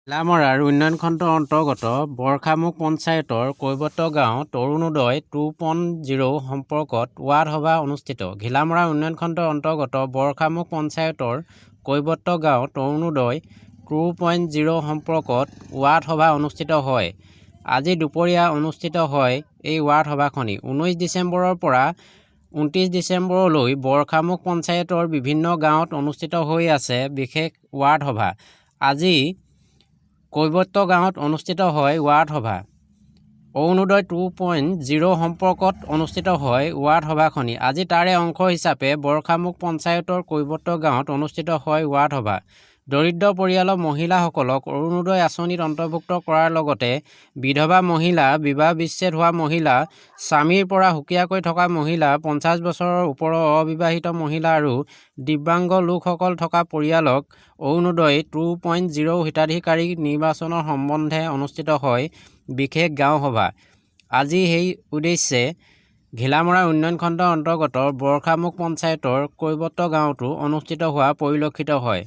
ঘিলামৰাৰ উন্নয়ন খণ্ডৰ অন্তৰ্গত বৰখামুখ পঞ্চায়তৰ কৈবত্য গাঁও তৰুণোদয় 2.0 সম্পৰ্কত ৱাৰ্ড সভা অনুষ্ঠিত। ঘিলামৰা উন্নয়ন খণ্ডৰ অন্তৰ্গত বৰখামুখ পঞ্চায়তৰ কৈবত্য গাঁও তৰুণোদয় 2.0 সম্পৰ্কত ৱাৰ্ড সভা অনুষ্ঠিত হয়। আজি দুপৰীয়া অনুষ্ঠিত হয় এই ৱাৰ্ড সভাখনি। 19 ডিচেম্বৰৰ পৰা 29 ডিচেম্বৰলৈ বৰখামুখ পঞ্চায়তৰ বিভিন্ন গাঁৱত অনুষ্ঠিত হৈ আছে বিশেষ ৱাৰ্ড সভা। আজি কৈবত্য গাঁৱত অনুষ্ঠিত হয় ৱাৰ্ড সভা। অৰুণোদয় 2.0 সম্পৰ্কত অনুষ্ঠিত হয় ৱাৰ্ড সভাখনি। আজি তাৰে অংশ হিচাপে বৰখামুখ পঞ্চায়তৰ কৈবত্য গাঁৱত অনুষ্ঠিত হয় ৱাৰ্ড সভা। দৰিদ্ৰ পৰিয়ালৰ মহিলাসকলক অৰুণোদয় আঁচনিত অন্তৰ্ভুক্ত কৰাৰ লগতে বিধৱা মহিলা, বিবাহ বিচ্ছেদ হোৱা মহিলা, স্বামীৰ পৰা সুকীয়াকৈ থকা মহিলা, 50 বছৰৰ ওপৰৰ অবিবাহিত মহিলা আৰু দিব্যাংগ লোকসকল থকা পৰিয়ালক অৰুণোদয় 2.0 হিতাধিকাৰী নিৰ্বাচনৰ সম্বন্ধে অনুষ্ঠিত হয় বিশেষ গাঁও সভা। আজি সেই উদ্দেশ্যে ঘিলামৰা উন্নয়ন খণ্ডৰ অন্তৰ্গত বৰখামুখ পঞ্চায়তৰ কৈবত্য গাঁৱতো অনুষ্ঠিত হোৱা পৰিলক্ষিত হয়।